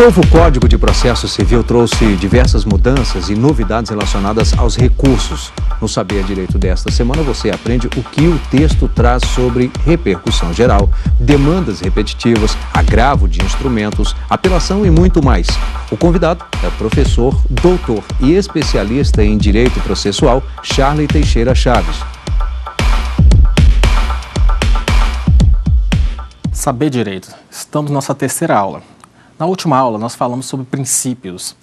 novo Código de Processo Civil trouxe diversas mudanças e novidades relacionadas aos recursos. No Saber Direito desta semana, você aprende o que o texto traz sobre repercussão geral, demandas repetitivas, agravo de instrumentos, apelação e muito mais. O convidado é o professor, doutor e especialista em Direito Processual, Charley Teixeira Chaves. Saber Direito. Estamos na nossa terceira aula. Na última aula, nós falamos sobre princípios.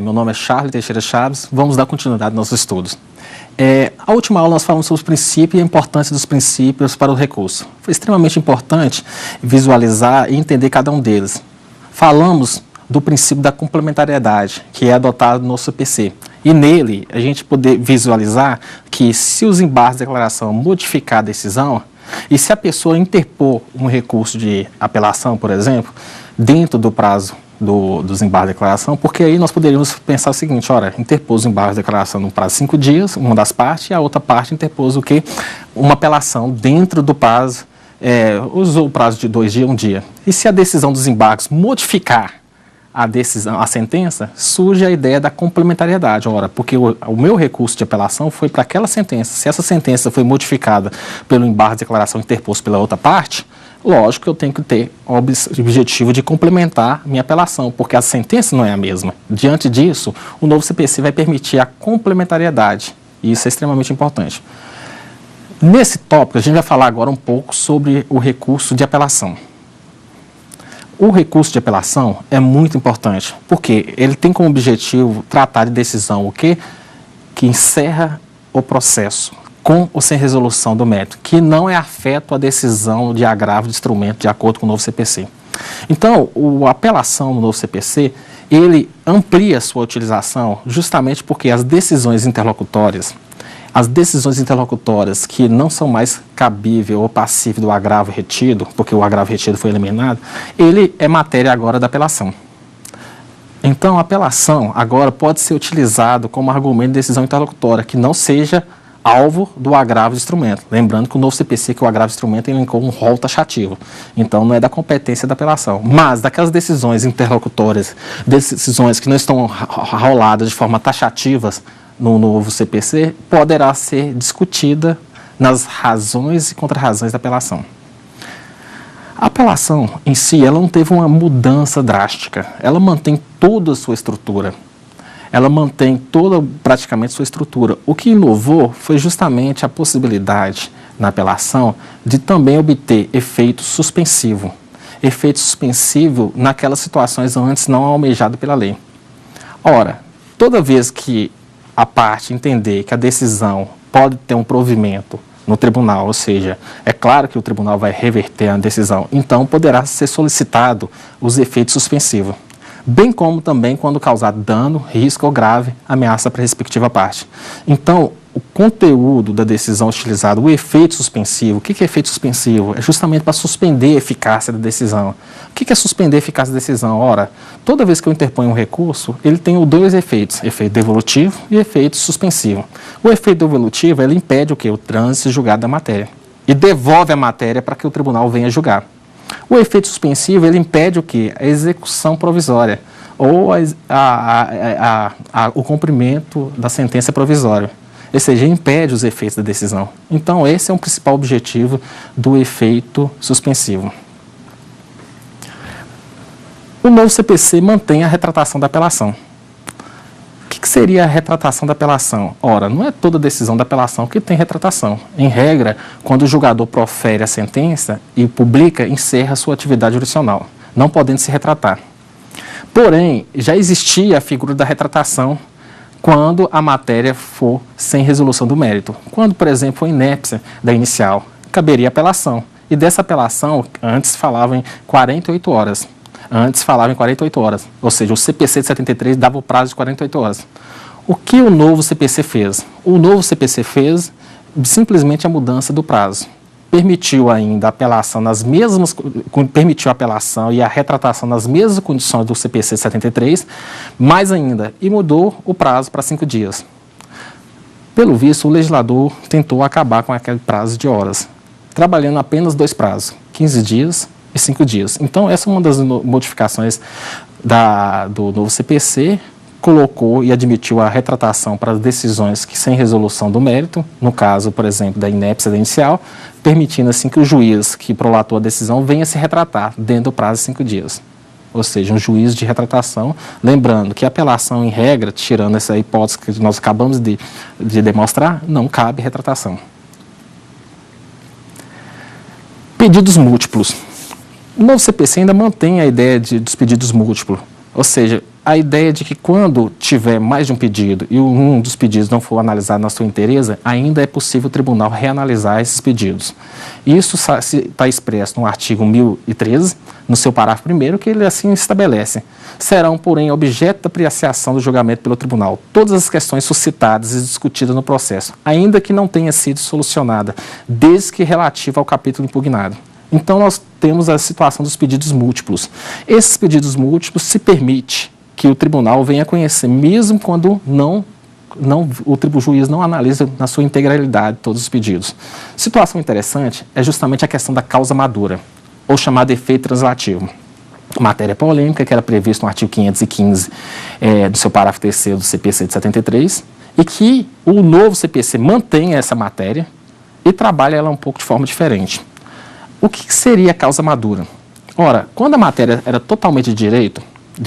Meu nome é Charley Teixeira Chaves. Vamos dar continuidade aos nossos estudos. A última aula, nós falamos sobre os princípios e a importância dos princípios para o recurso. Foi extremamente importante visualizar e entender cada um deles. Falamos do princípio da complementariedade, que é adotado no CPC. E nele, a gente poder visualizar que se os embargos de declaração modificar a decisão, e se a pessoa interpor um recurso de apelação, por exemplo, dentro do prazo dos embargos de declaração, porque aí nós poderíamos pensar o seguinte, ora, interpôs o embargo de declaração no prazo de 5 dias, uma das partes, e a outra parte interpôs o quê? Uma apelação dentro do prazo, usou o prazo de 2 dias, 1 dia. E se a decisão dos embargos modificar a sentença, surge a ideia da complementariedade. Ora, porque o meu recurso de apelação foi para aquela sentença. Se essa sentença foi modificada pelo embargo de declaração interposto pela outra parte, lógico que eu tenho que ter o objetivo de complementar minha apelação, porque a sentença não é a mesma. Diante disso, o novo CPC vai permitir a complementariedade, e isso é extremamente importante. Nesse tópico, a gente vai falar agora um pouco sobre o recurso de apelação. O recurso de apelação é muito importante, porque ele tem como objetivo tratar de decisão que encerra o processo, com ou sem resolução do mérito, que não é afeto à decisão de agravo de instrumento de acordo com o novo CPC. Então, a apelação no novo CPC, ele amplia sua utilização justamente porque as decisões interlocutórias que não são mais cabíveis ou passíveis do agravo retido, porque o agravo retido foi eliminado, ele é matéria agora da apelação. Então, a apelação agora pode ser utilizado como argumento de decisão interlocutória, que não seja alvo do agravo de instrumento. Lembrando que o novo CPC, que o agravo de instrumento, elencou um rol taxativo. Então, não é da competência da apelação. Mas, daquelas decisões interlocutórias, decisões que não estão roladas de forma taxativa no novo CPC, poderá ser discutida nas razões e contra-razões da apelação. A apelação em si, ela não teve uma mudança drástica. Ela mantém toda a sua estrutura. Ela mantém praticamente sua estrutura. O que inovou foi justamente a possibilidade na apelação de também obter efeito suspensivo. Efeito suspensivo naquelas situações antes não almejado pela lei. Ora, toda vez que a parte entender que a decisão pode ter um provimento no tribunal, ou seja, é claro que o tribunal vai reverter a decisão, então poderá ser solicitado os efeitos suspensivos, bem como também quando causar dano, risco ou grave ameaça para a respectiva parte. Então, o conteúdo da decisão utilizado, o efeito suspensivo, o que é efeito suspensivo? É justamente para suspender a eficácia da decisão. O que é suspender a eficácia da decisão? Ora, toda vez que eu interponho um recurso, ele tem 2 efeitos, efeito devolutivo e efeito suspensivo. O efeito devolutivo, ele impede o quê? O trânsito julgado da matéria e devolve a matéria para que o tribunal venha julgar. O efeito suspensivo, ele impede o quê? A execução provisória ou o cumprimento da sentença provisória. Ou seja, impede os efeitos da decisão. Então, esse é o principal objetivo do efeito suspensivo. O novo CPC mantém a retratação da apelação. O que seria a retratação da apelação? Ora, não é toda decisão da apelação que tem retratação. Em regra, quando o julgador profere a sentença e publica, encerra sua atividade jurisdicional, não podendo se retratar. Porém, já existia a figura da retratação quando a matéria for sem resolução do mérito. Quando, por exemplo, for inépcia da inicial, caberia apelação. E dessa apelação, antes falava em 48 horas. Ou seja, o CPC de 73 dava o prazo de 48 horas. O que o novo CPC fez? O novo CPC fez simplesmente a mudança do prazo. Permitiu ainda a apelação permitiu a apelação e a retratação nas mesmas condições do CPC 73, mais ainda, e mudou o prazo para 5 dias. Pelo visto, o legislador tentou acabar com aquele prazo de horas, trabalhando apenas 2 prazos, 15 dias e 5 dias. Então, essa é uma das modificações do novo CPC colocou e admitiu a retratação para as decisões que sem resolução do mérito, no caso, por exemplo, da inépcia inicial, permitindo assim que o juiz que prolatou a decisão venha se retratar dentro do prazo de 5 dias. Ou seja, um juízo de retratação, lembrando que a apelação em regra, tirando essa hipótese que nós acabamos de demonstrar, não cabe retratação. Pedidos múltiplos. O novo CPC ainda mantém a ideia dos pedidos múltiplos, ou seja, a ideia de que quando tiver mais de um pedido e um dos pedidos não for analisado na sua inteireza, ainda é possível o tribunal reanalisar esses pedidos. Isso está expresso no artigo 1013, no seu parágrafo 1º, que ele assim estabelece. Serão, porém, objeto da apreciação do julgamento pelo tribunal todas as questões suscitadas e discutidas no processo, ainda que não tenha sido solucionada, desde que relativa ao capítulo impugnado. Então, nós temos a situação dos pedidos múltiplos. Esses pedidos múltiplos se permite que o tribunal venha conhecer, mesmo quando o juiz não analisa na sua integralidade todos os pedidos. Situação interessante é justamente a questão da causa madura, ou chamado efeito translativo. Matéria polêmica que era prevista no artigo 515 do seu parágrafo 3º do CPC de 73, e que o novo CPC mantém essa matéria e trabalha ela um pouco de forma diferente. O que seria a causa madura? Ora, quando a matéria era totalmente de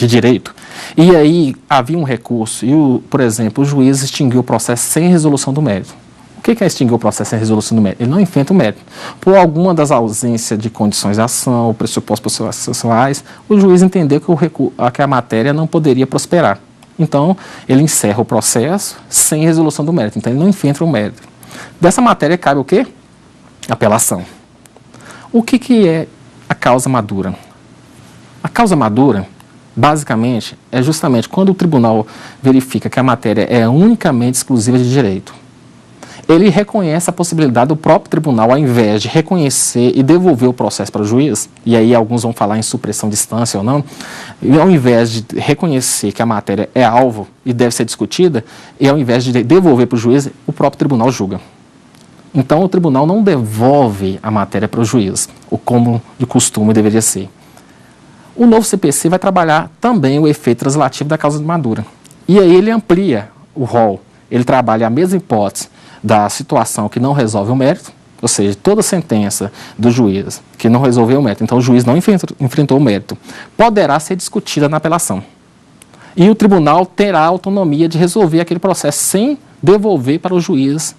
direito, e aí havia um recurso e, por exemplo, o juiz extinguiu o processo sem resolução do mérito. O que é extinguir o processo sem resolução do mérito? Ele não enfrenta o mérito. Por alguma das ausências de condições de ação, pressupostos processuais, o juiz entendeu que a matéria não poderia prosperar. Então, ele encerra o processo sem resolução do mérito. Então, ele não enfrenta o mérito. Dessa matéria cabe o quê? Apelação. O que é a causa madura? A causa madura, basicamente, é justamente quando o tribunal verifica que a matéria é unicamente exclusiva de direito. Ele reconhece a possibilidade do próprio tribunal, ao invés de reconhecer e devolver o processo para o juiz, e aí alguns vão falar em supressão de instância ou não, e ao invés de reconhecer que a matéria é alvo e deve ser discutida, e ao invés de devolver para o juiz, o próprio tribunal julga. Então, o tribunal não devolve a matéria para o juiz, ou como de costume deveria ser. O novo CPC vai trabalhar também o efeito translativo da causa madura. E aí ele amplia o rol. Ele trabalha a mesma hipótese da situação que não resolve o mérito, ou seja, toda sentença do juiz que não resolveu o mérito, então o juiz não enfrentou o mérito, poderá ser discutida na apelação. E o tribunal terá a autonomia de resolver aquele processo sem devolver para o juiz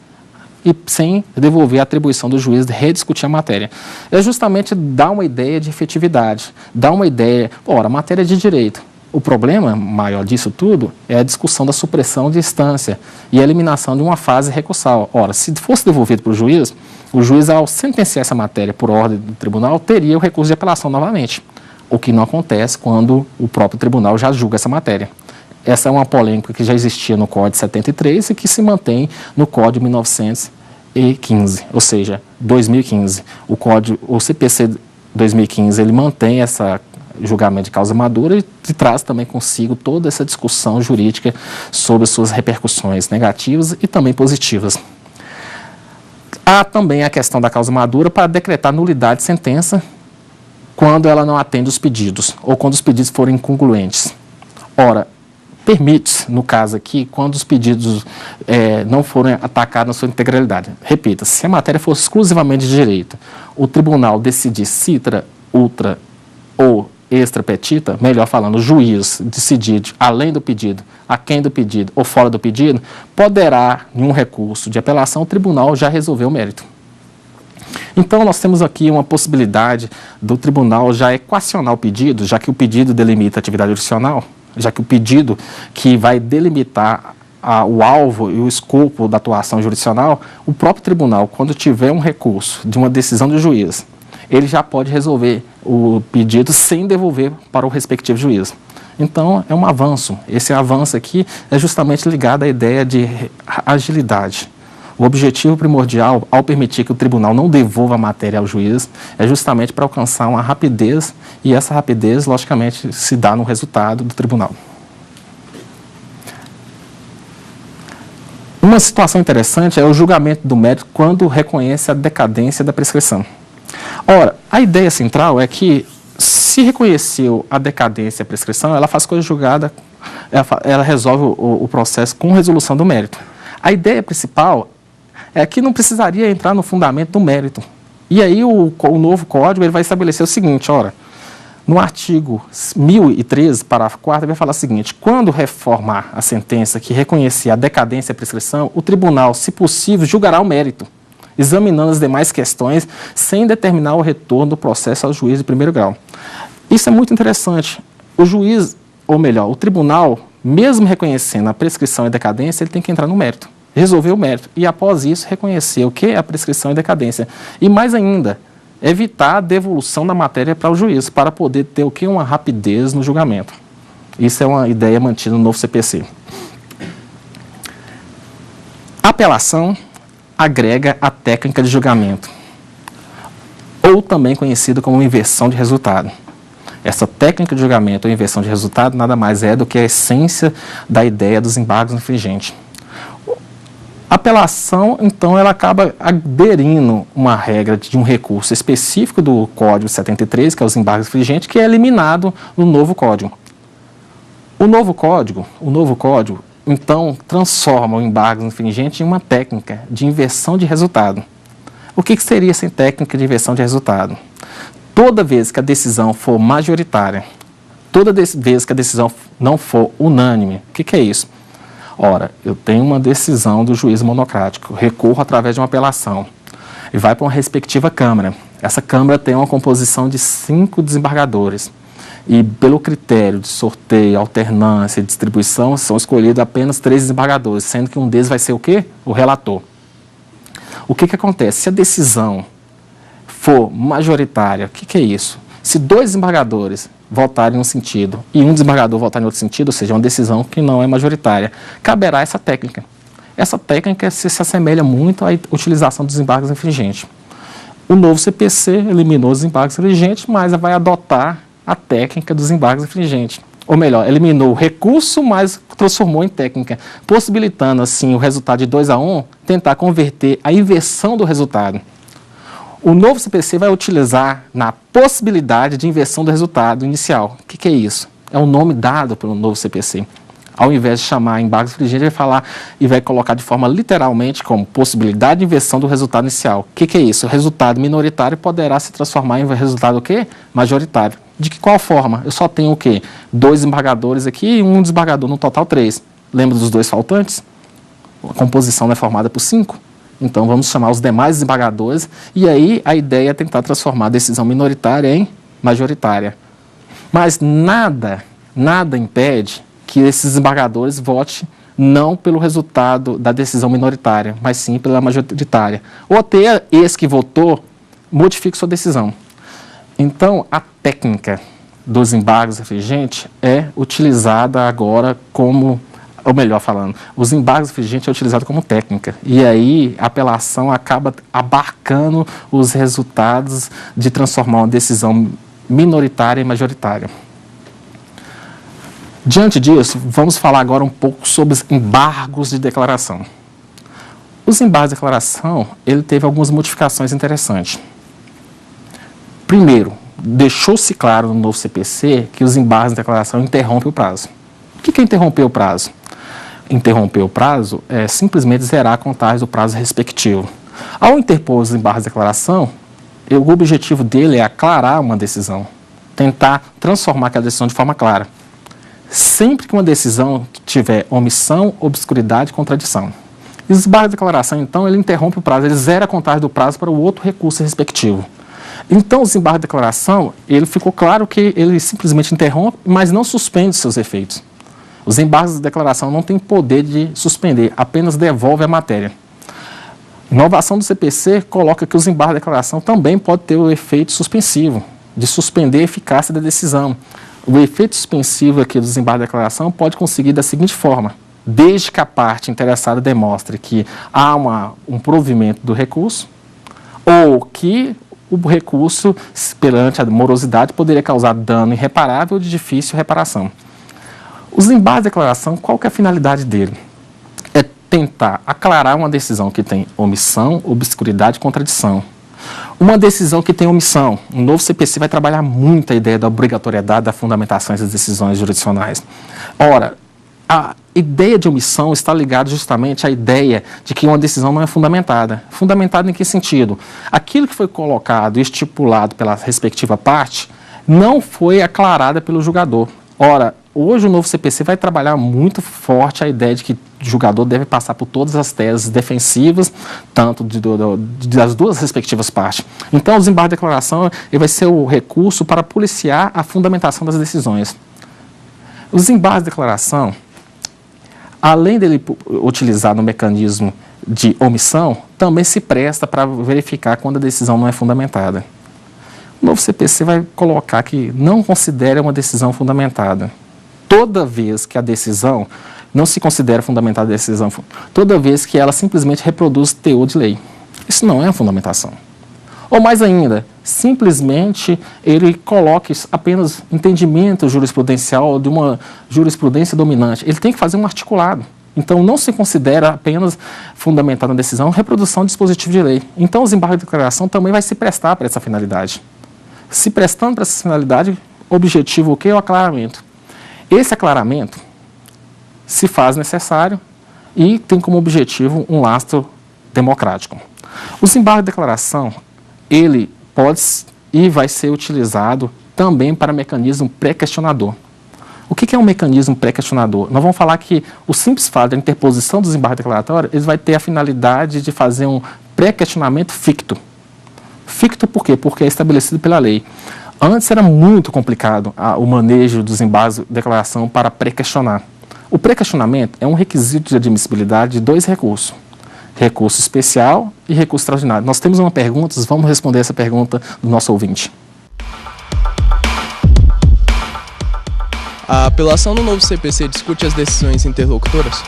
e sem devolver a atribuição do juiz de rediscutir a matéria. É justamente dar uma ideia de efetividade, dar uma ideia, ora, matéria de direito. O problema maior disso tudo é a discussão da supressão de instância e a eliminação de uma fase recursal. Ora, se fosse devolvido para o juiz, ao sentenciar essa matéria por ordem do tribunal, teria o recurso de apelação novamente, o que não acontece quando o próprio tribunal já julga essa matéria. Essa é uma polêmica que já existia no Código 73 e que se mantém no Código 1915, ou seja, 2015. O CPC 2015, ele mantém esse julgamento de causa madura e traz também consigo toda essa discussão jurídica sobre suas repercussões negativas e também positivas. Há também a questão da causa madura para decretar nulidade de sentença quando ela não atende os pedidos ou quando os pedidos forem incongruentes. Ora, permite-se, no caso aqui, quando os pedidos não forem atacados na sua integralidade. Repita, se a matéria for exclusivamente de direito, o tribunal decidir citra, ultra ou extra petita, melhor falando, o juiz decidir além do pedido, aquém do pedido ou fora do pedido, poderá, em um recurso de apelação, o tribunal já resolver o mérito. Então, nós temos aqui uma possibilidade do tribunal já equacionar o pedido, já que o pedido delimita a atividade jurisdicional, já que o pedido que vai delimitar o alvo e o escopo da atuação jurisdicional, o próprio tribunal, quando tiver um recurso de uma decisão do juiz, ele já pode resolver o pedido sem devolver para o respectivo juiz. Então, é um avanço. Esse avanço aqui é justamente ligado à ideia de agilidade. O objetivo primordial, ao permitir que o tribunal não devolva a matéria ao juiz, é justamente para alcançar uma rapidez, e essa rapidez, logicamente, se dá no resultado do tribunal. Uma situação interessante é o julgamento do mérito quando reconhece a decadência da prescrição. Ora, a ideia central é que, Se reconheceu a decadência e a prescrição, ela faz coisa julgada, ela resolve o processo com resolução do mérito. A ideia principal é que não precisaria entrar no fundamento do mérito. E aí o novo código ele vai estabelecer o seguinte, ora, no artigo 1013, parágrafo 4º, ele vai falar o seguinte: quando reformar a sentença que reconhecer a decadência e a prescrição, o tribunal, se possível, julgará o mérito, examinando as demais questões, sem determinar o retorno do processo ao juiz de primeiro grau. Isso é muito interessante. O juiz, ou melhor, o tribunal, mesmo reconhecendo a prescrição e a decadência, ele tem que entrar no mérito, resolver o mérito, e após isso reconhecer o que é a prescrição e decadência. E mais ainda, evitar a devolução da matéria para o juiz, para poder ter o que? Uma rapidez no julgamento. Isso é uma ideia mantida no novo CPC. A apelação agrega a técnica de julgamento, ou também conhecida como inversão de resultado. Essa técnica de julgamento ou inversão de resultado nada mais é do que a essência da ideia dos embargos infringentes. A apelação, então, ela acaba aderindo uma regra de um recurso específico do Código 73, que é os embargos infringentes, que é eliminado no novo Código. O novo Código, então, transforma o embargo infringente em uma técnica de inversão de resultado. O que seria essa técnica de inversão de resultado? Toda vez que a decisão for majoritária, toda vez que a decisão não for unânime, o que é isso? Ora, eu tenho uma decisão do juiz monocrático, recorro através de uma apelação e vai para uma respectiva Câmara. Essa Câmara tem uma composição de 5 desembargadores e pelo critério de sorteio, alternância e distribuição são escolhidos apenas 3 desembargadores, sendo que um deles vai ser o quê? O relator. O que acontece? Se a decisão for majoritária, o que é isso? Se 2 desembargadores votarem em um sentido e um desembargador votar em outro sentido, ou seja, uma decisão que não é majoritária, caberá essa técnica. Essa técnica se assemelha muito à utilização dos embargos infringentes. O novo CPC eliminou os embargos infringentes, mas vai adotar a técnica dos embargos infringentes. Ou melhor, eliminou o recurso, mas transformou em técnica, possibilitando assim o resultado de 2-1, tentar converter a inversão do resultado. O novo CPC vai utilizar na possibilidade de inversão do resultado inicial. O que é isso? É o nome dado pelo novo CPC. Ao invés de chamar embargos infringentes, ele vai falar e vai colocar de forma literalmente como possibilidade de inversão do resultado inicial. O que é isso? O resultado minoritário poderá se transformar em resultado o quê? Majoritário. De qual forma? Eu só tenho o quê? 2 desembargadores aqui e um desembargador, no total 3. Lembra dos 2 faltantes? A composição não é formada por 5. Então, vamos chamar os demais desembargadores e aí a ideia é tentar transformar a decisão minoritária em majoritária. Mas nada impede que esses desembargadores votem não pelo resultado da decisão minoritária, mas sim pela majoritária. Ou até esse que votou modifique sua decisão. Então, a técnica dos embargos infringentes é utilizada agora como, ou melhor falando, os embargos infringentes é utilizado como técnica. E aí a apelação acaba abarcando os resultados de transformar uma decisão minoritária em majoritária. Diante disso, vamos falar agora um pouco sobre os embargos de declaração. Os embargos de declaração, ele teve algumas modificações interessantes. Primeiro, deixou-se claro no novo CPC que os embargos de declaração interrompem o prazo. O que é interromper o prazo? Interromper o prazo é simplesmente zerar a contagem do prazo respectivo. Ao interpor os embargos de declaração, o objetivo dele é aclarar uma decisão, tentar transformar aquela decisão de forma clara. Sempre que uma decisão tiver omissão, obscuridade e contradição. E os embargos de declaração, então, ele interrompe o prazo, ele zera a contagem do prazo para o outro recurso respectivo. Então, os embargos de declaração, ele ficou claro que ele simplesmente interrompe, mas não suspende seus efeitos. Os embargos de declaração não têm poder de suspender, apenas devolve a matéria. Inovação do CPC coloca que os embargos de declaração também podem ter o efeito suspensivo, de suspender a eficácia da decisão. O efeito suspensivo aqui dos embargos de declaração pode conseguir da seguinte forma: desde que a parte interessada demonstre que há um provimento do recurso ou que o recurso, perante a morosidade, poderia causar dano irreparável ou de difícil reparação. Os embargos de declaração, qual que é a finalidade dele? É tentar aclarar uma decisão que tem omissão, obscuridade e contradição. Uma decisão que tem omissão. O novo CPC vai trabalhar muito a ideia da obrigatoriedade da fundamentação das decisões jurisdicionais. Ora, a ideia de omissão está ligada justamente à ideia de que uma decisão não é fundamentada. Fundamentada em que sentido? Aquilo que foi colocado e estipulado pela respectiva parte não foi aclarada pelo julgador. Ora, hoje o novo CPC vai trabalhar muito forte a ideia de que o julgador deve passar por todas as teses defensivas, tanto das duas respectivas partes. Então, o desembargo de declaração ele vai ser o recurso para policiar a fundamentação das decisões. O desembargo de declaração, além dele utilizar no mecanismo de omissão, também se presta para verificar quando a decisão não é fundamentada. O novo CPC vai colocar que não considera uma decisão fundamentada. Toda vez que a decisão não se considera fundamentada a decisão, toda vez que ela simplesmente reproduz teor de lei. Isso não é a fundamentação. Ou mais ainda, simplesmente ele coloca apenas entendimento jurisprudencial de uma jurisprudência dominante. Ele tem que fazer um articulado. Então, não se considera apenas fundamentada na decisão reprodução de dispositivo de lei. Então, o desembargo de declaração também vai se prestar para essa finalidade. Se prestando para essa finalidade, objetivo o quê? O aclaramento. Esse aclaramento se faz necessário e tem como objetivo um lastro democrático. O desembargo de declaração, ele pode e vai ser utilizado também para mecanismo pré-questionador. O que é um mecanismo pré-questionador? Nós vamos falar que o simples fato da interposição do desembargo declaratório, ele vai ter a finalidade de fazer um pré-questionamento ficto. Ficto por quê? Porque é estabelecido pela lei. Antes era muito complicado o manejo dos embargos de declaração para pré-questionar. O pré-questionamento é um requisito de admissibilidade de dois recursos. Recurso especial e recurso extraordinário. Nós temos uma pergunta, vamos responder essa pergunta do nosso ouvinte. A apelação do novo CPC discute as decisões interlocutoras?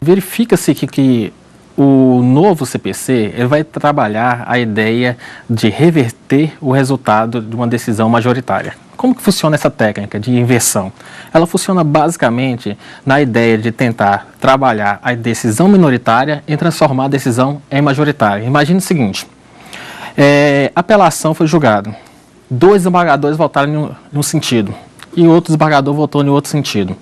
Verifica-se que o novo CPC ele vai trabalhar a ideia de reverter o resultado de uma decisão majoritária. Como que funciona essa técnica de inversão? Ela funciona basicamente na ideia de tentar trabalhar a decisão minoritária e transformar a decisão em majoritária. Imagine o seguinte, a apelação foi julgada, dois desembargadores votaram em um sentido e outro desembargador votou em outro sentido.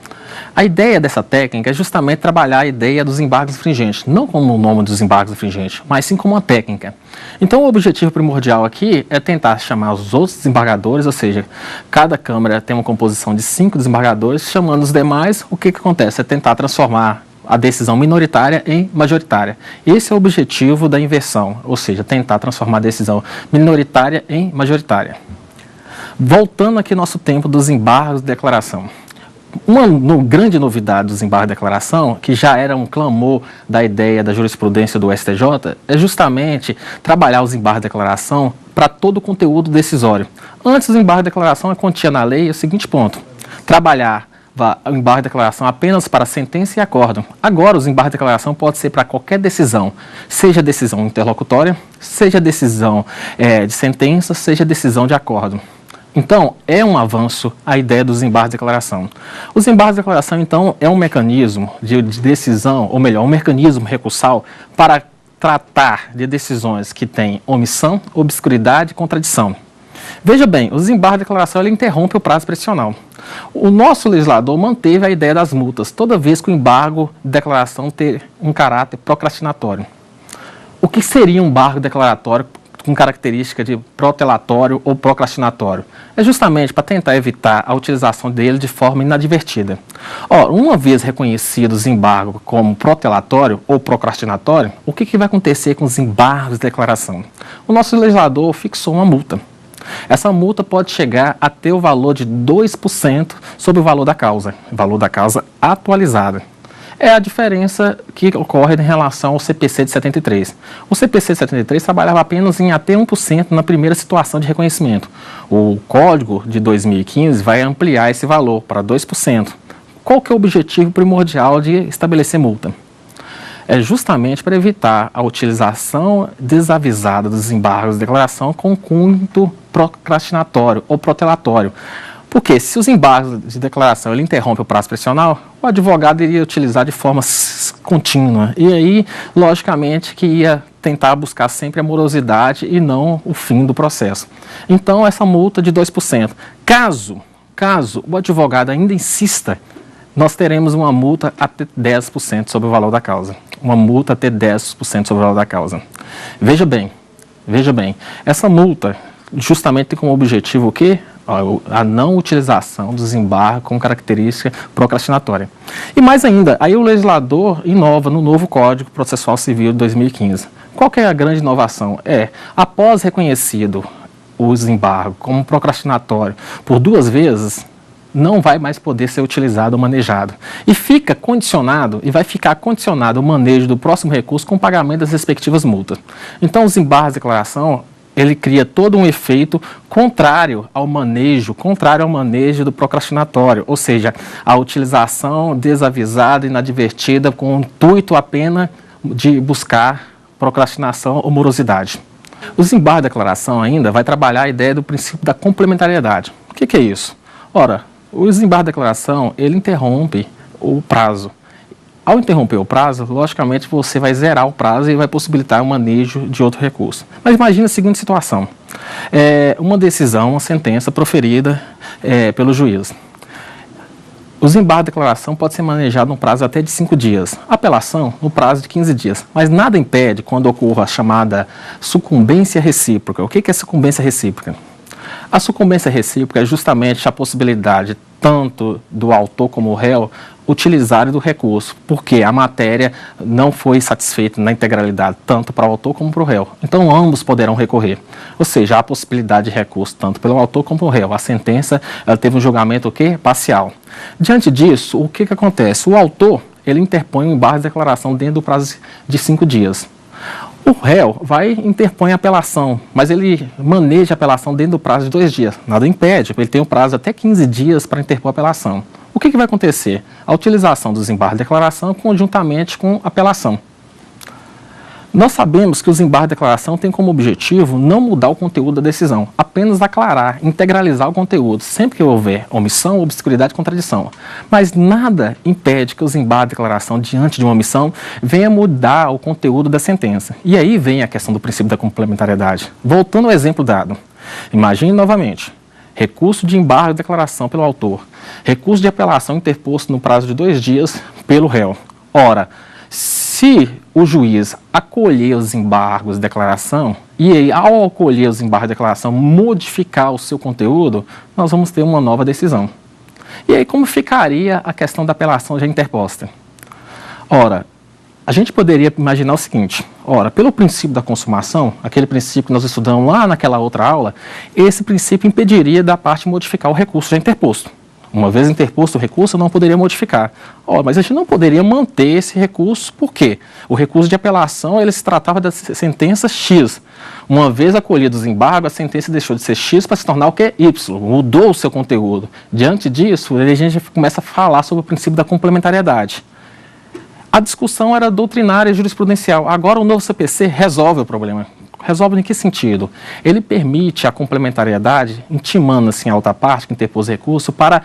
A ideia dessa técnica é justamente trabalhar a ideia dos embargos infringentes, não como o nome dos embargos infringentes, mas sim como uma técnica. Então o objetivo primordial aqui é tentar chamar os outros desembargadores, ou seja, cada Câmara tem uma composição de 5 desembargadores, chamando os demais, o que acontece? É tentar transformar a decisão minoritária em majoritária. Esse é o objetivo da inversão, ou seja, tentar transformar a decisão minoritária em majoritária. Voltando aqui ao nosso tempo dos embargos de declaração. Uma grande novidade dos embargos de declaração, que já era um clamor da ideia da jurisprudência do STJ, é justamente trabalhar os embargos de declaração para todo o conteúdo decisório. Antes, o embargo de declaração continha na lei o seguinte ponto: trabalhar o embargo de declaração apenas para sentença e acórdão. Agora, os embargos de declaração pode ser para qualquer decisão, seja decisão interlocutória, seja decisão de sentença, seja decisão de acórdão. Então, é um avanço a ideia dos embargos de declaração. Os embargos de declaração, então, é um mecanismo de decisão, ou melhor, um mecanismo recursal para tratar de decisões que têm omissão, obscuridade e contradição. Veja bem, os embargos de declaração ele interrompe o prazo prescricional. O nosso legislador manteve a ideia das multas, toda vez que o embargo de declaração ter um caráter procrastinatório. O que seria um embargo declaratório com característica de protelatório ou procrastinatório? É justamente para tentar evitar a utilização dele de forma inadvertida. Ora, uma vez reconhecidos os embargos como protelatório ou procrastinatório, o que vai acontecer com os embargos de declaração? O nosso legislador fixou uma multa. Essa multa pode chegar até o valor de 2% sobre o valor da causa atualizada. É a diferença que ocorre em relação ao CPC de 73. O CPC de 73 trabalhava apenas em até 1% na primeira situação de reconhecimento. O Código de 2015 vai ampliar esse valor para 2%. Qual que é o objetivo primordial de estabelecer multa? É justamente para evitar a utilização desavisada dos embargos de declaração com cunho procrastinatório ou protelatório. Porque se os embargos de declaração ele interrompe o prazo prescricional, o advogado iria utilizar de forma contínua. E aí, logicamente, que ia tentar buscar sempre a morosidade e não o fim do processo. Então, essa multa de 2%. Caso o advogado ainda insista, nós teremos uma multa até 10% sobre o valor da causa. Uma multa até 10% sobre o valor da causa. Veja bem, essa multa justamente tem como objetivo o quê? A não utilização do desembargo com característica procrastinatória. E mais ainda, aí o legislador inova no novo Código Processual Civil de 2015. Qual que é a grande inovação? Após reconhecido o desembargo como procrastinatório por 2 vezes, não vai mais poder ser utilizado ou manejado. E fica condicionado, e vai ficar condicionado o manejo do próximo recurso com o pagamento das respectivas multas. Então, o desembargo de declaração, ele cria todo um efeito contrário ao manejo do procrastinatório, ou seja, a utilização desavisada e inadvertida com o intuito apenas de buscar procrastinação ou morosidade. O desembargo de declaração ainda vai trabalhar a ideia do princípio da complementariedade. O que é isso? Ora, o desembargo de declaração, ele interrompe o prazo. Ao interromper o prazo, logicamente você vai zerar o prazo e vai possibilitar o manejo de outro recurso. Mas imagine a seguinte situação. Uma decisão, uma sentença proferida pelo juiz. O desembargo de declaração pode ser manejado no prazo até de 5 dias. Apelação no prazo de 15 dias. Mas nada impede quando ocorra a chamada sucumbência recíproca. O que é sucumbência recíproca? A sucumbência recíproca é justamente a possibilidade tanto do autor como o réu utilizarem do recurso, porque a matéria não foi satisfeita na integralidade, tanto para o autor como para o réu. Então, ambos poderão recorrer. Ou seja, há a possibilidade de recurso tanto pelo autor como pelo réu. A sentença ela teve um julgamento parcial. Diante disso, o que acontece? O autor ele interpõe um embargo de declaração dentro do prazo de 5 dias. O réu vai interpõe a apelação, mas ele maneja a apelação dentro do prazo de 2 dias. Nada impede, ele tem um prazo até 15 dias para interpor a apelação. O que vai acontecer? A utilização do desembargo de declaração conjuntamente com a apelação. Nós sabemos que o desembargo de declaração tem como objetivo não mudar o conteúdo da decisão, apenas aclarar, integralizar o conteúdo, sempre que houver omissão, obscuridade e contradição. Mas nada impede que o desembargo de declaração, diante de uma omissão, venha mudar o conteúdo da sentença. E aí vem a questão do princípio da complementariedade. Voltando ao exemplo dado, imagine novamente, recurso de embargo de declaração pelo autor, recurso de apelação interposto no prazo de 2 dias pelo réu. Ora, se o juiz acolher os embargos de declaração e aí, ao acolher os embargos de declaração, modificar o seu conteúdo, nós vamos ter uma nova decisão. E aí, como ficaria a questão da apelação já interposta? Ora, a gente poderia imaginar o seguinte, pelo princípio da consumação, aquele princípio que nós estudamos lá naquela outra aula, esse princípio impediria da parte modificar o recurso já interposto. Uma vez interposto o recurso, eu não poderia modificar. Mas a gente não poderia manter esse recurso, por quê? O recurso de apelação, ele se tratava da sentença X. Uma vez acolhido os embargos, a sentença deixou de ser X para se tornar o que? Y. Mudou o seu conteúdo. Diante disso, a gente começa a falar sobre o princípio da complementariedade. A discussão era doutrinária e jurisprudencial. Agora o novo CPC resolve o problema. Resolve em que sentido? Ele permite a complementariedade, intimando assim a outra parte que interpôs recurso para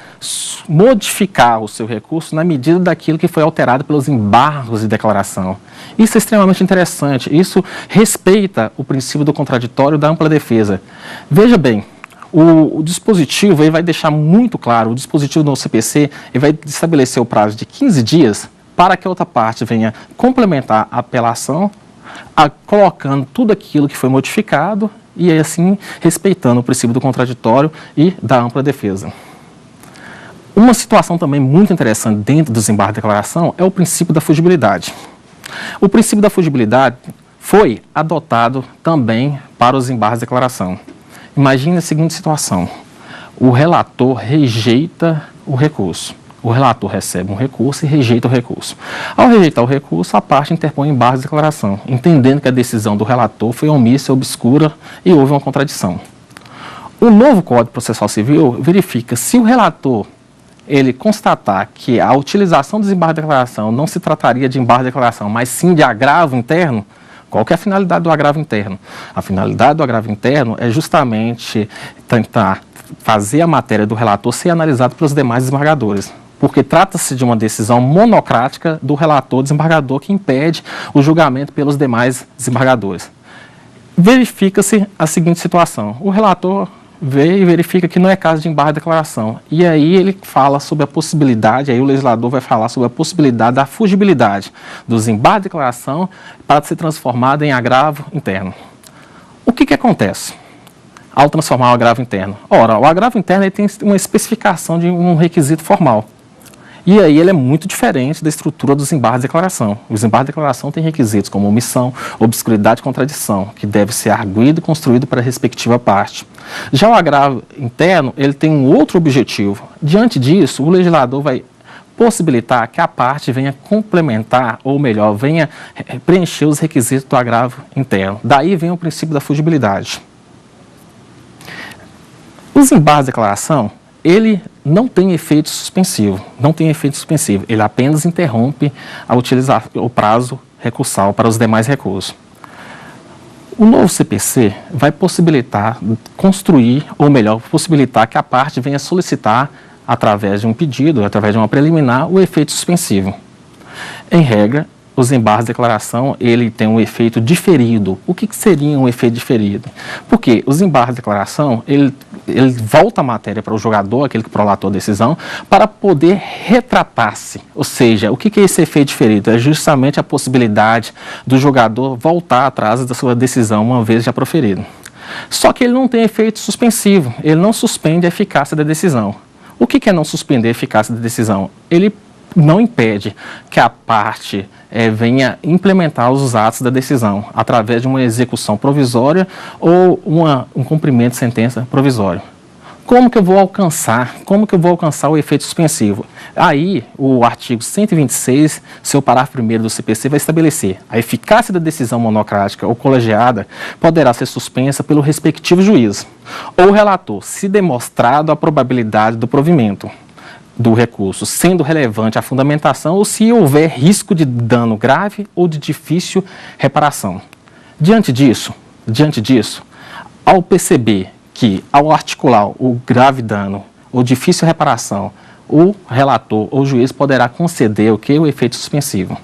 modificar o seu recurso na medida daquilo que foi alterado pelos embargos de declaração. Isso é extremamente interessante. Isso respeita o princípio do contraditório da ampla defesa. Veja bem, o dispositivo ele vai deixar muito claro, o dispositivo do CPC ele vai estabelecer o prazo de 15 dias para que a outra parte venha complementar a apelação, colocando tudo aquilo que foi modificado e assim respeitando o princípio do contraditório e da ampla defesa. Uma situação também muito interessante dentro do desembargo de declaração é o princípio da fugibilidade. O princípio da fugibilidade foi adotado também para os embargos de declaração. Imagine a seguinte situação, o relator rejeita o recurso. O relator recebe um recurso e rejeita o recurso. Ao rejeitar o recurso, a parte interpõe embargo de declaração, entendendo que a decisão do relator foi omissa, obscura e houve uma contradição. O novo Código Processual Civil verifica se o relator ele constatar que a utilização do desembargo de declaração não se trataria de embargo de declaração, mas sim de agravo interno. Qual que é a finalidade do agravo interno? A finalidade do agravo interno é justamente tentar fazer a matéria do relator ser analisada pelos demais desembargadores. porque trata-se de uma decisão monocrática do relator desembargador que impede o julgamento pelos demais desembargadores. Verifica-se a seguinte situação: o relator vê e verifica que não é caso de embargo de declaração, e aí ele fala sobre a possibilidade, aí o legislador vai falar sobre a possibilidade da fugibilidade dos embargos de declaração para ser transformado em agravo interno. O que acontece ao transformar o agravo interno? Ora, o agravo interno ele tem uma especificação de um requisito formal. E aí ele é muito diferente da estrutura dos embargos de declaração. Os embargos de declaração têm requisitos como omissão, obscuridade e contradição, que deve ser arguido e construído para a respectiva parte. Já o agravo interno, ele tem um outro objetivo. Diante disso, o legislador vai possibilitar que a parte venha complementar, ou melhor, venha preencher os requisitos do agravo interno. Daí vem o princípio da fugibilidade. Os embargos de declaração, ele não tem efeito suspensivo, ele apenas interrompe a utilizar o prazo recursal para os demais recursos. O novo CPC vai possibilitar construir, ou melhor, possibilitar que a parte venha solicitar, através de um pedido, através de uma preliminar, o efeito suspensivo. Em regra, os embargos de declaração, ele tem um efeito diferido. O que seria um efeito diferido? Porque os embargos de declaração, ele volta a matéria para o julgador, aquele que prolatou a decisão, para poder retratar-se. Ou seja, o que é esse efeito diferido? É justamente a possibilidade do julgador voltar atrás da sua decisão, uma vez já proferida. Só que ele não tem efeito suspensivo, ele não suspende a eficácia da decisão. O que é não suspender a eficácia da decisão? Ele não impede que a parte venha implementar os atos da decisão através de uma execução provisória ou um cumprimento de sentença provisória. Como que eu vou alcançar o efeito suspensivo? Aí, o artigo 126, seu parágrafo 1º do CPC, vai estabelecer: a eficácia da decisão monocrática ou colegiada poderá ser suspensa pelo respectivo juiz ou relator, se demonstrado a probabilidade do provimento do recurso, sendo relevante a fundamentação ou se houver risco de dano grave ou de difícil reparação. Diante disso, ao perceber que, ao articular o grave dano ou difícil reparação, o relator ou juiz poderá conceder o efeito suspensivo.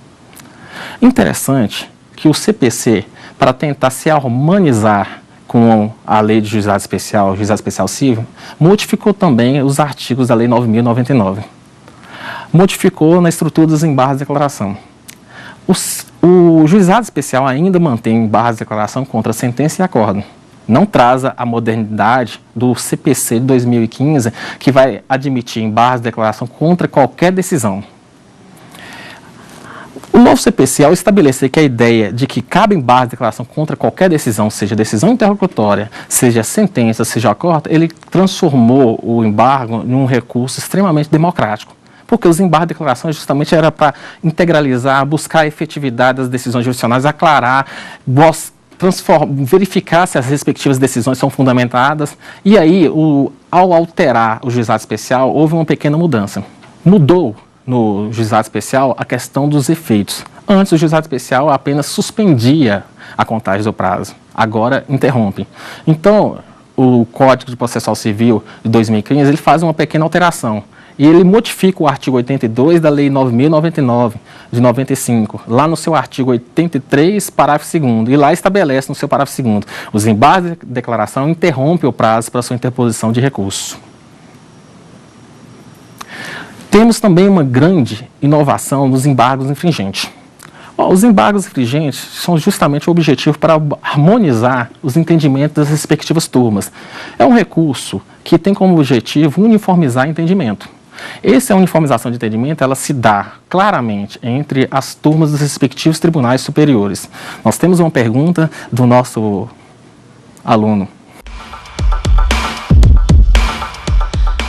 Interessante que o CPC, para tentar se harmonizar com a lei de juizado especial civil, modificou também os artigos da lei 9.099. Modificou na estrutura dos embargos de declaração. O juizado especial ainda mantém embargos de declaração contra sentença e acordo. Não traz a modernidade do CPC de 2015, que vai admitir embargos de declaração contra qualquer decisão. O novo CPC, ao estabelecer que a ideia de que cabe embargo de declaração contra qualquer decisão, seja decisão interlocutória, seja sentença, seja acordo, ele transformou o embargo em um recurso extremamente democrático. Porque os embargos de declaração justamente era para integralizar, buscar a efetividade das decisões jurisdicionais, aclarar, verificar se as respectivas decisões são fundamentadas. E aí, ao alterar o juizado especial, houve uma pequena mudança. Mudou no juizado especial a questão dos efeitos. Antes, o juizado especial apenas suspendia a contagem do prazo, agora interrompe. Então, o Código de Processual Civil de 2015, ele faz uma pequena alteração. E ele modifica o artigo 82 da Lei 9.099, de 95, lá no seu artigo 83, parágrafo 2º, e lá estabelece no seu parágrafo 2º, os embargos de declaração interrompem o prazo para sua interposição de recurso. Temos também uma grande inovação nos embargos infringentes. Os embargos infringentes são justamente o objetivo para harmonizar os entendimentos das respectivas turmas. É um recurso que tem como objetivo uniformizar entendimento. Essa uniformização de entendimento, ela se dá claramente entre as turmas dos respectivos tribunais superiores. Nós temos uma pergunta do nosso aluno.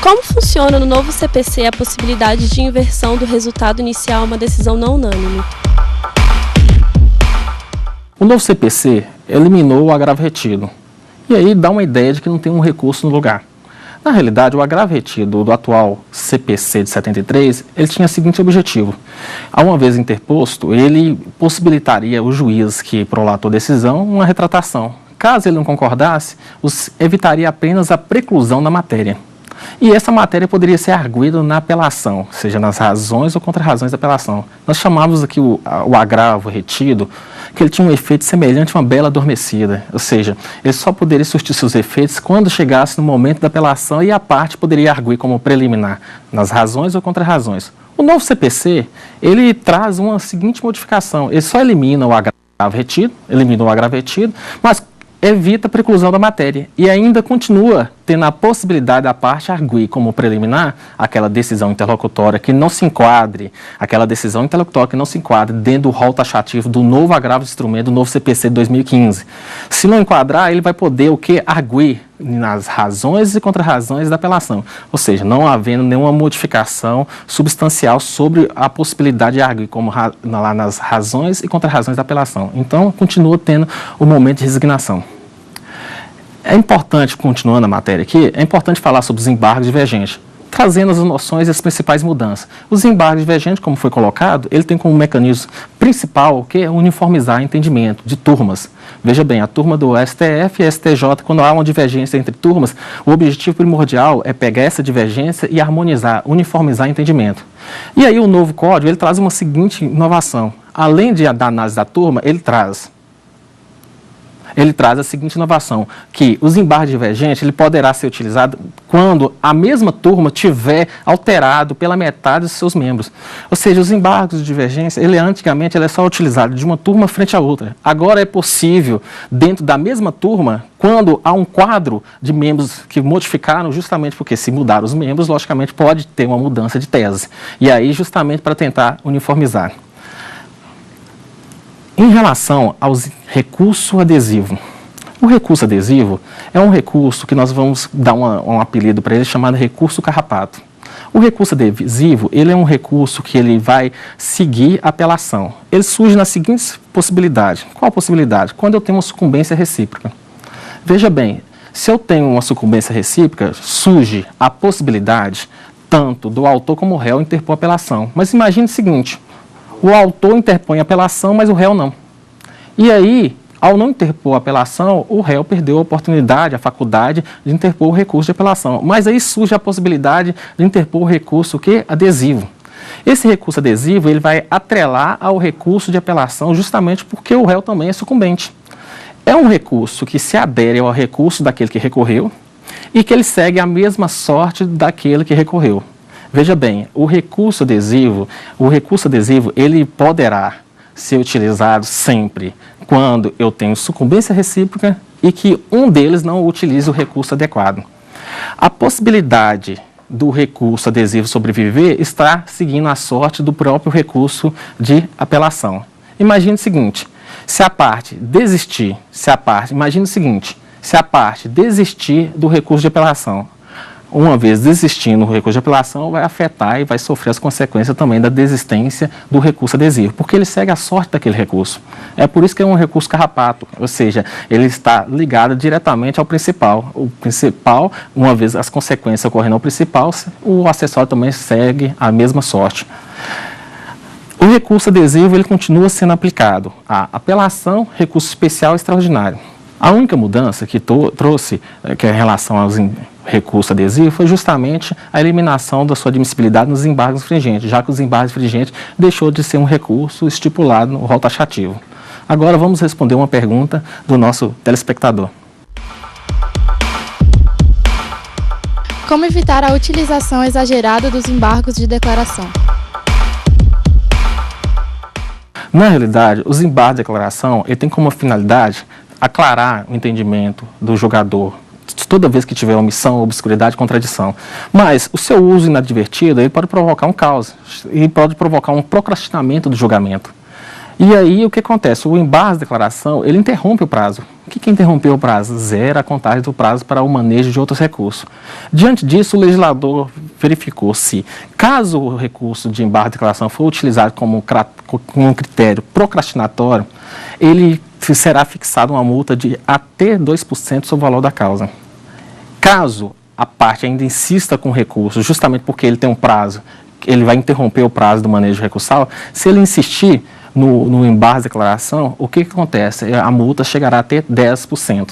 Como funciona no novo CPC a possibilidade de inversão do resultado inicial a uma decisão não unânime? O novo CPC eliminou o agravo retido. E aí dá uma ideia de que não tem um recurso no lugar. Na realidade, o agravo retido do atual CPC de 73, ele tinha o seguinte objetivo. Uma vez interposto, ele possibilitaria o juiz que prolatou a decisão uma retratação. Caso ele não concordasse, evitaria apenas a preclusão da matéria. E essa matéria poderia ser arguída na apelação, seja nas razões ou contra-razões da apelação. Nós chamávamos aqui o agravo retido, que ele tinha um efeito semelhante a uma bela adormecida, ou seja, ele só poderia surtir seus efeitos quando chegasse no momento da apelação e a parte poderia arguir como preliminar, nas razões ou contra-razões. O novo CPC, ele traz uma seguinte modificação, ele só elimina o agravo retido, mas evita a preclusão da matéria e ainda continua tendo a possibilidade da parte arguir como preliminar aquela decisão interlocutória que não se enquadre, dentro do rol taxativo do novo agravo de instrumento do novo CPC de 2015. Se não enquadrar, ele vai poder o que? Arguir nas razões e contra-razões da apelação, ou seja, não havendo nenhuma modificação substancial sobre a possibilidade de arguir como lá nas razões e contra-razões da apelação. Então, continua tendo o momento de resignação. É importante, continuando a matéria aqui, é importante falar sobre os embargos divergentes, trazendo as noções e as principais mudanças. Os embargos divergentes, como foi colocado, ele tem como mecanismo principal o que é uniformizar entendimento de turmas. Veja bem, a turma do STF e STJ, quando há uma divergência entre turmas, o objetivo primordial é pegar essa divergência e harmonizar, uniformizar entendimento. E aí o novo código, ele traz uma seguinte inovação. Além da análise da turma, ele traz a seguinte inovação, que os embargos divergentes ele poderá ser utilizado quando a mesma turma tiver alterado pela metade dos seus membros. Ou seja, os embargos de divergência, antigamente ele é só utilizado de uma turma frente à outra. Agora é possível, dentro da mesma turma, quando há um quadro de membros que modificaram, justamente porque se mudar os membros, logicamente pode ter uma mudança de tese. E aí justamente para tentar uniformizar. Em relação aos recurso adesivo, o recurso adesivo é um recurso que nós vamos dar um apelido para ele chamado recurso carrapato. O recurso adesivo, ele é um recurso que ele vai seguir a apelação. Ele surge na seguinte possibilidade. Qual a possibilidade? Quando eu tenho uma sucumbência recíproca. Veja bem, se eu tenho uma sucumbência recíproca, surge a possibilidade tanto do autor como o réu interpor apelação. Mas imagine o seguinte, o autor interpõe a apelação, mas o réu não. E aí, ao não interpor a apelação, o réu perdeu a oportunidade, a faculdade de interpor o recurso de apelação. Mas aí surge a possibilidade de interpor o recurso adesivo. Esse recurso adesivo ele vai atrelar ao recurso de apelação justamente porque o réu também é sucumbente. É um recurso que se adere ao recurso daquele que recorreu e que ele segue a mesma sorte daquele que recorreu. Veja bem, o recurso adesivo, ele poderá ser utilizado sempre quando eu tenho sucumbência recíproca e que um deles não utilize o recurso adequado. A possibilidade do recurso adesivo sobreviver está seguindo a sorte do próprio recurso de apelação. Imagine o seguinte, se a parte desistir do recurso de apelação, uma vez desistindo do recurso de apelação, vai afetar e vai sofrer as consequências também da desistência do recurso adesivo, porque ele segue a sorte daquele recurso. É por isso que é um recurso carrapato, ou seja, ele está ligado diretamente ao principal. O principal, uma vez as consequências ocorrendo ao principal, o acessório também segue a mesma sorte. O recurso adesivo ele continua sendo aplicado à apelação, recurso especial e extraordinário. A única mudança que trouxe, que é em relação aos recurso adesivo, foi justamente a eliminação da sua admissibilidade nos embargos infringentes, já que os embargos infringentes deixou de ser um recurso estipulado no rol taxativo. Agora vamos responder uma pergunta do nosso telespectador. Como evitar a utilização exagerada dos embargos de declaração? Na realidade, os embargos de declaração ele tem como finalidade aclarar o entendimento do jogador toda vez que tiver omissão, obscuridade, contradição. Mas o seu uso inadvertido ele pode provocar um caos e pode provocar um procrastinamento do julgamento. E aí o que acontece? O embargo de declaração ele interrompe o prazo. O que interrompeu o prazo? Zera a contagem do prazo para o manejo de outros recursos. Diante disso, o legislador verificou se, caso o recurso de embargo de declaração for utilizado como um critério procrastinatório, ele será fixada uma multa de até 2% sobre o valor da causa. Caso a parte ainda insista com o recurso, justamente porque ele tem um prazo, ele vai interromper o prazo do manejo recursal, se ele insistir no embargo de declaração, o que acontece? A multa chegará até 10%.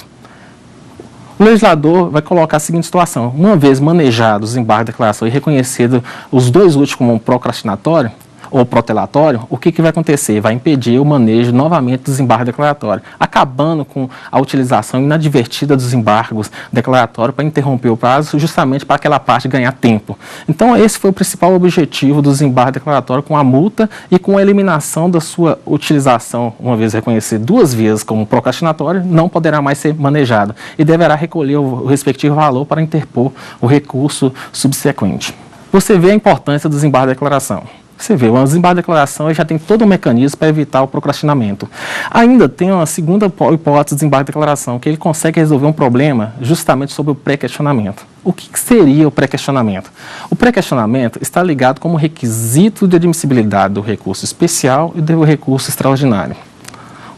O legislador vai colocar a seguinte situação: uma vez manejados os embargos de declaração e reconhecido os dois últimos como um procrastinatório ou protelatório, o que vai acontecer? Vai impedir o manejo novamente dos embargos declaratórios, acabando com a utilização inadvertida dos embargos declaratórios para interromper o prazo, justamente para aquela parte ganhar tempo. Então, esse foi o principal objetivo dos embargos declaratórios, com a multa e com a eliminação da sua utilização, uma vez reconhecido duas vezes como procrastinatório, não poderá mais ser manejado e deverá recolher o respectivo valor para interpor o recurso subsequente. Você vê a importância dos embargos de declaração. Você vê, o desembargo de declaração já tem todo um mecanismo para evitar o procrastinamento. Ainda tem uma segunda hipótese do desembargo de declaração, que ele consegue resolver um problema justamente sobre o pré-questionamento. O que seria o pré-questionamento? O pré-questionamento está ligado como requisito de admissibilidade do recurso especial e do recurso extraordinário.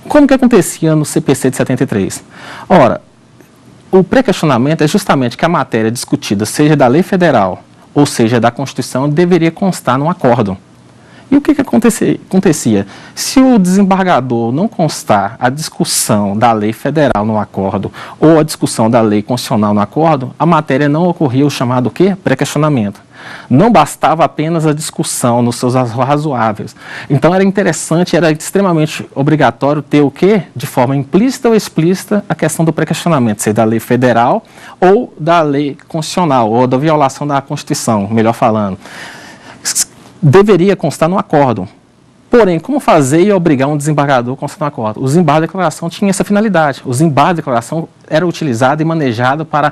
Como que acontecia no CPC de 73? Ora, o pré-questionamento é justamente que a matéria discutida, seja da lei federal ou seja da Constituição, deveria constar num acórdão. E o que acontecia? Se o desembargador não constar a discussão da lei federal no acordo ou a discussão da lei constitucional no acordo, a matéria não ocorria o chamado quê? Pré-questionamento. Não bastava apenas a discussão nos seus razoáveis. Então era interessante, era extremamente obrigatório ter o quê? De forma implícita ou explícita a questão do pré-questionamento, seja da lei federal ou da lei constitucional, ou da violação da Constituição, melhor falando. Deveria constar no acórdão. Porém, como fazer e obrigar um desembargador a constar no acórdão? Os embargos de declaração tinham essa finalidade. Os embargos de declaração eram utilizados e manejados para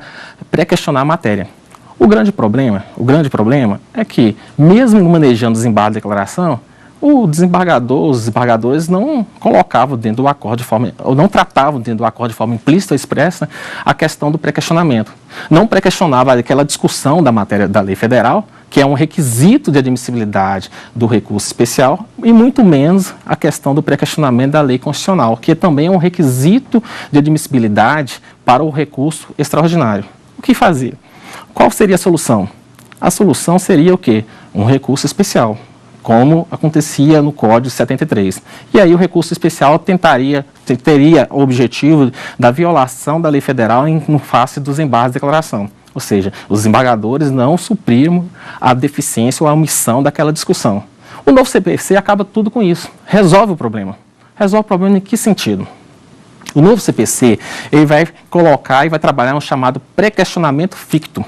pré-questionar a matéria. O grande problema é que, mesmo manejando os embargos de declaração, os desembargadores não colocavam dentro do acordo de forma, ou não tratavam dentro do acordo de forma implícita ou expressa a questão do pré-questionamento. Não pré-questionava aquela discussão da matéria da lei federal, que é um requisito de admissibilidade do recurso especial, e muito menos a questão do pré-questionamento da lei constitucional, que também é um requisito de admissibilidade para o recurso extraordinário. O que fazia? Qual seria a solução? A solução seria o quê? Um recurso especial, como acontecia no Código 73. E aí o recurso especial teria o objetivo da violação da lei federal no face dos embargos de declaração. Ou seja, os desembargadores não supriram a deficiência ou a omissão daquela discussão. O novo CPC acaba tudo com isso, resolve o problema. Resolve o problema em que sentido? O novo CPC ele vai colocar e vai trabalhar um chamado pré-questionamento ficto.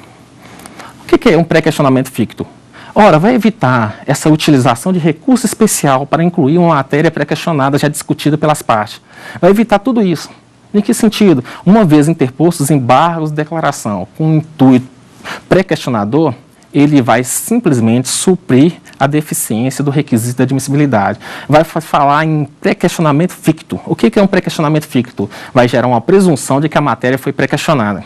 O que é um pré-questionamento ficto? Ora, vai evitar essa utilização de recurso especial para incluir uma matéria pré-questionada já discutida pelas partes. Vai evitar tudo isso. Em que sentido? Uma vez interpostos os embargos de declaração com o intuito pré-questionador, ele vai simplesmente suprir a deficiência do requisito de admissibilidade. Vai falar em pré-questionamento ficto. O que é um pré-questionamento ficto? Vai gerar uma presunção de que a matéria foi pré-questionada.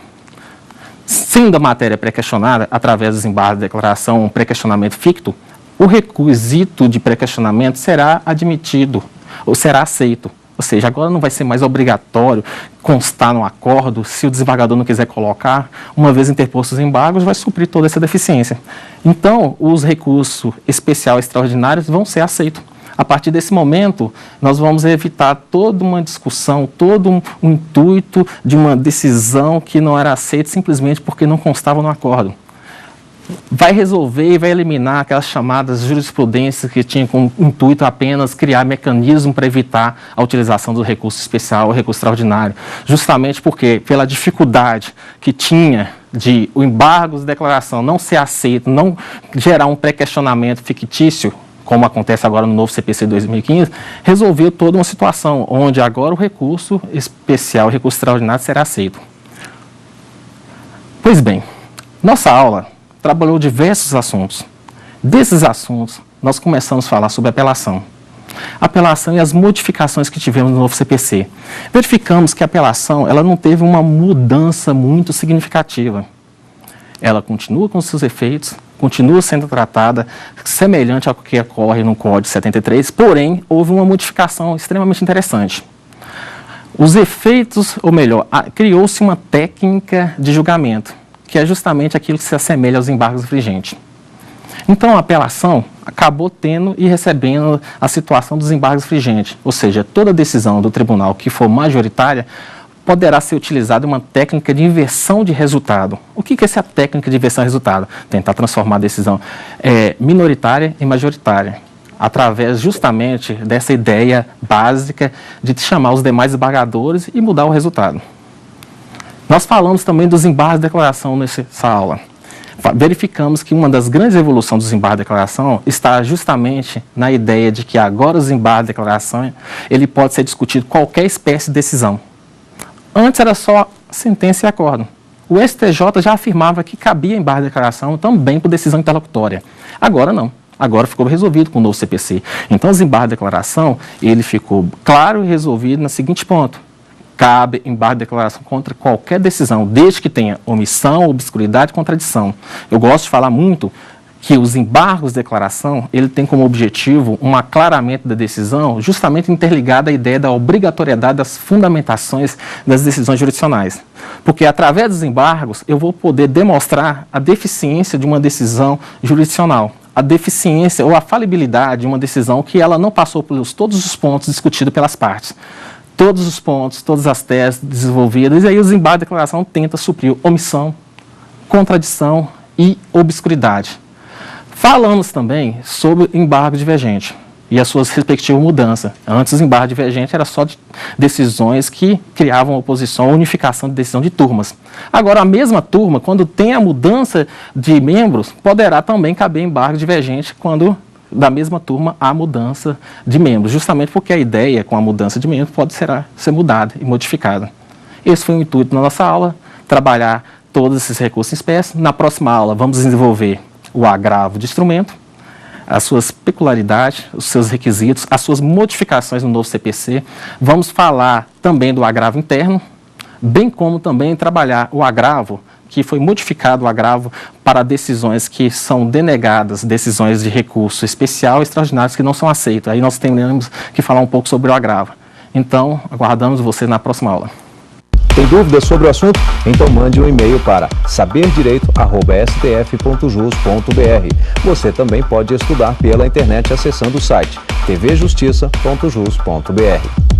Sendo a matéria pré-questionada, através dos embargos de declaração, um pré-questionamento ficto, o requisito de pré-questionamento será admitido ou será aceito. Ou seja, agora não vai ser mais obrigatório constar no acordo, se o desembargador não quiser colocar, uma vez interpostos os embargos, vai suprir toda essa deficiência. Então, os recursos especial e extraordinários vão ser aceitos. A partir desse momento, nós vamos evitar toda uma discussão, todo um intuito de uma decisão que não era aceita simplesmente porque não constava no acordo. Vai resolver e vai eliminar aquelas chamadas jurisprudências que tinham como intuito apenas criar mecanismo para evitar a utilização do recurso especial ou recurso extraordinário. Justamente porque, pela dificuldade que tinha de o embargo de declaração não ser aceito, não gerar um pré-questionamento fictício, como acontece agora no novo CPC 2015, resolveu toda uma situação onde agora o recurso especial, o recurso extraordinário será aceito. Pois bem, nossa aula trabalhou diversos assuntos. Desses assuntos, nós começamos a falar sobre apelação. Apelação e as modificações que tivemos no novo CPC. Verificamos que a apelação ela não teve uma mudança muito significativa. Ela continua com seus efeitos, continua sendo tratada semelhante ao que ocorre no Código 73, porém, houve uma modificação extremamente interessante. Os efeitos, ou melhor, criou-se uma técnica de julgamento, que é justamente aquilo que se assemelha aos embargos infringentes. Então, a apelação acabou tendo e recebendo a situação dos embargos infringentes, ou seja, toda decisão do tribunal que for majoritária poderá ser utilizada uma técnica de inversão de resultado. O que é essa técnica de inversão de resultado? Tentar transformar a decisão minoritária em majoritária, através justamente dessa ideia básica de chamar os demais embargadores e mudar o resultado. Nós falamos também dos embargos de declaração nessa aula. Verificamos que uma das grandes evoluções dos embargos de declaração está justamente na ideia de que agora os embargos de declaração, ele pode ser discutido qualquer espécie de decisão. Antes era só sentença e acordo. O STJ já afirmava que cabia embargo de declaração também por decisão interlocutória. Agora não. Agora ficou resolvido com o novo CPC. Então, os embargos de declaração, ele ficou claro e resolvido no seguinte ponto. Cabe embargo de declaração contra qualquer decisão, desde que tenha omissão, obscuridade e contradição. Eu gosto de falar muito que os embargos de declaração, ele tem como objetivo um aclaramento da decisão, justamente interligado à ideia da obrigatoriedade das fundamentações das decisões jurisdicionais. Porque através dos embargos, eu vou poder demonstrar a deficiência de uma decisão jurisdicional, a deficiência ou a falibilidade de uma decisão que ela não passou por todos os pontos discutidos pelas partes. Todos os pontos, todas as teses desenvolvidas, e aí os embargos de declaração tentam suprir omissão, contradição e obscuridade. Falamos também sobre embargo divergente e as suas respectivas mudanças. Antes, o embargo divergente era só de decisões que criavam oposição ou unificação de decisão de turmas. Agora, a mesma turma, quando tem a mudança de membros, poderá também caber embargo divergente quando da mesma turma há mudança de membros, justamente porque a ideia com a mudança de membros pode ser mudada e modificada. Esse foi o intuito da nossa aula, trabalhar todos esses recursos em espécie. Na próxima aula, vamos desenvolver o agravo de instrumento, as suas peculiaridades, os seus requisitos, as suas modificações no novo CPC. Vamos falar também do agravo interno, bem como também trabalhar o agravo, que foi modificado o agravo para decisões que são denegadas, decisões de recurso especial e extraordinários que não são aceitas. Aí nós temos que falar um pouco sobre o agravo. Então, aguardamos você na próxima aula. Tem dúvidas sobre o assunto? Então mande um e-mail para saberdireito@stf.jus.br. Você também pode estudar pela internet acessando o site tvjustiça.jus.br.